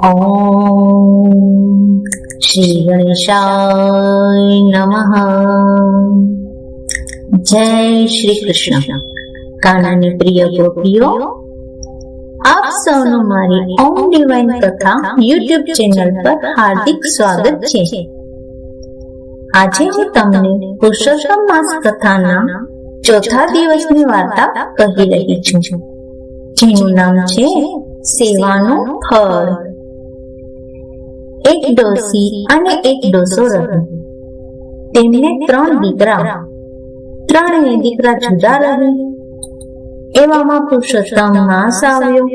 ઓમ શ્રી ગણેશાય નમઃ। જય શ્રી કૃષ્ણ। કાનાની પ્રિય ગોપીઓ, આપ સૌનું મારી ઓમ ડિવાઇન કથા યુટ્યુબ ચેનલ પર હાર્દિક સ્વાગત છે। આજે હું તમને પુરુષોત્તમ માસ કથાના ચોથા દિવસની વાર્તા કહી રહી છું, જેનું નામ છે સેવાનું ફળ। એક ડોસી અને એક ડોસો રહ્યો। તેમને 3 દીકરા। ત્રણેય દીકરા જુદા રહે। એવામાં પુરુષોત્તમ માસ આવ્યો।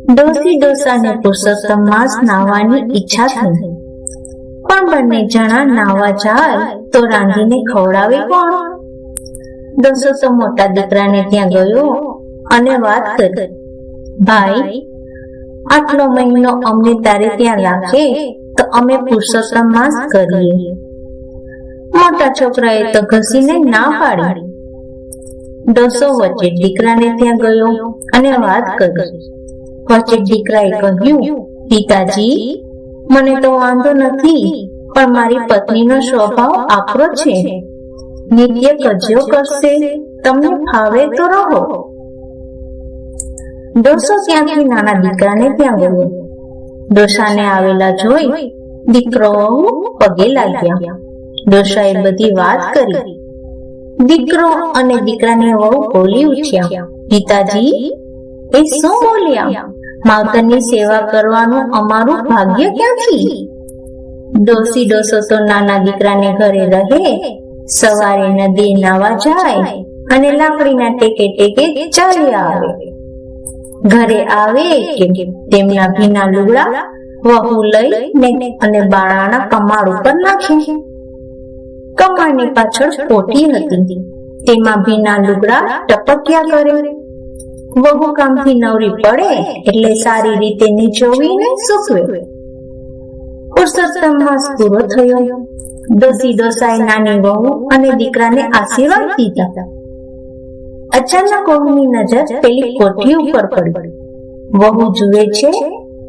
ડોસી ડોસાને પુરુષોત્તમ માસ નાહવાની ઈચ્છા થઈ, પણ બંને જણા નાહવા જાય તો રાંધીને ખવડાવે કોણ? ડોસો તો મોટા દીકરાને ત્યાં ગયો અને વાત કરી, ભાઈ, આટલો મહિનો અમને તારે ત્યાં રાખે તો અમે પુરુષોત્તમ માસ કરીએ। મોટા છોકરાએ તો ઘસીને ના પાડી। ડોસો વચ્ચે દીકરાને ત્યાં ગયો અને વાત કરી। વચ્ચે દીકરાએ કહ્યું, પિતાજી, મને તો વાંધો નથી, પણ મારી પત્નીનો સ્વભાવ આકરો છે, નિત્ય કજ્યો કરશે, તમને ફાવે તો રહો। ડોસો ત્યાંથી નાના દીકરાને ત્યાં ગયો। ડોસાને આવેલા જોઈ દીકરો પગે લાગ્યા। ડોસાએ બધી વાત કરી। દીકરો અને દીકરાની વહુ બોલી ઉઠ્યા, પિતાજી, એ શું બોલ્યા? માવતરની સેવા કરવાનું અમારું ભાગ્ય ક્યાંથી? ડોસી ડોસો તો નાના દીકરાને ઘરે રહે, સવારે નદી નાવા જાય અને લાકડીના ટેકે ટેકે ચાલી આવે। ઘરે આવે કે તેમના ભીના લુગડા વહુ લઈને અને બાળાના કમાડ ઉપર નાખે। કમાડની પાછળ પોટી હતી, તેમાં ભીના લુગડા ટપક્યા કરે। વહુ કામથી નવરી પડે એટલે સારી રીતે નીચોવીને સૂકવે। પુરુષોત્તમ માસ પૂરો થયો। ડોસી ડોસાએ નાની વહુ અને દીકરાને આશીર્વાદ દીધા। અચાનક વહુની નજર પેલી કોઠી ઉપર પડી। વહુ જુએ છે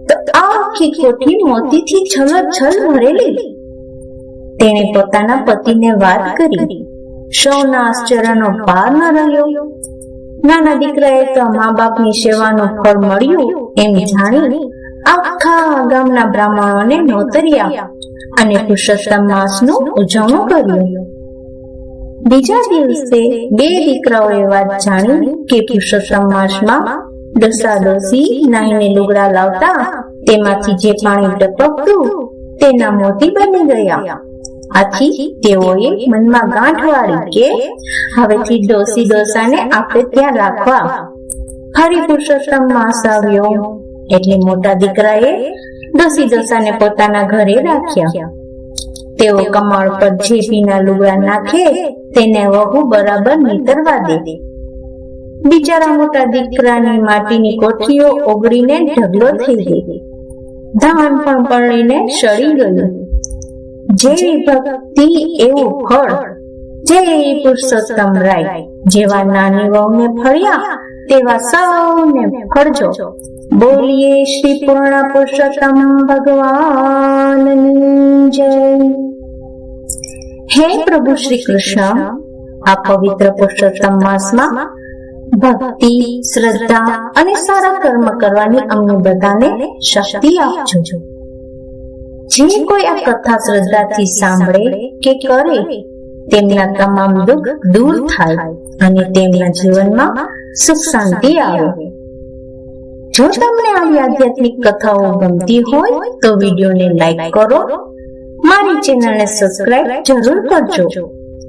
તો આખી કોઠી મોતીથી છલોછલ ભરેલી। તેણે પોતાના પતિને વાત કરી। સૌના આશ્ચર્યનો પાર ન રહ્યો। નાના દીકરાએ તો મા બાપની સેવાનું ફળ મળ્યું એમ જાણી આખા ગામના બ્રાહ્મણોને નોતર્યા અને પુરુષોત્તમ માસનું ઉજવણું કર્યું। બીજા દિવસે 2 દીકરાઓએ વાત જાણી કે પુરુષોત્તમ માસમાં ડોસા ડોસી નાહીને લુગડા લાવતા તેમાંથી જે પાણી ટપકતું તેના મોતી બની ગયા। આથી તેઓએ મનમાં ગાંઠ વાળી કે હવેથી ડોસી ડોસાને આપણે ત્યાં રાખવા। ફરી પુરુષોત્તમ માસ આવ્યો એટલે મોટા દીકરાએ ડોસી ડોસાને પોતાના ઘરે રાખ્યા। તેઓ કમાડ પર જે ભીના લુગડા નાખે તેને વહુ બરાબર નીતરવા દે। બિચારા મોટા દીકરાની માટીની કોઠીઓ ઓગળીને ઢગલો થઈ ગઈ। ધાન પણ પલળીને સડી ગયું। જેવી ભક્તિ એવું ફળ। જય પુરુષોત્તમ રાય। જેવા નાની વહુને ફળ્યા તેવા સૌને ફળજો। બોલીએ શ્રી પૂર્ણ પુરુષોત્તમ ભગવાનની જય। હે પ્રભુ શ્રી કૃષ્ણ, આ પવિત્ર પુરુષોત્તમ માસમાં ભક્તિ, શ્રદ્ધા અને સારા કર્મ કરવાની અમને બધાને શક્તિ આપજો। જે કોઈ આ કથા શ્રદ્ધાથી સાંભળે કે કરે તેમના તમામ દુઃખ દૂર થાય અને તેમના જીવનમાં સુખ શાંતિ આવે। જો તમને આવી આધ્યાત્મિક કથાઓ ગમતી હોય તો વિડીયોને લાઈક કરો, મારી ચેનલને સબસ્ક્રાઇબ જરૂર કરજો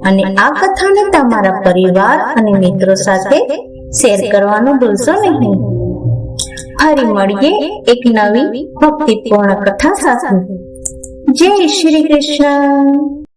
અને આ કથાને તમારા પરિવાર અને મિત્રો સાથે શેર કરવાનું ભૂલશો નહીં। ફરી મળીએ એક નવી ભક્તિપૂર્ણ કથા સાથે। જય શ્રી કૃષ્ણ।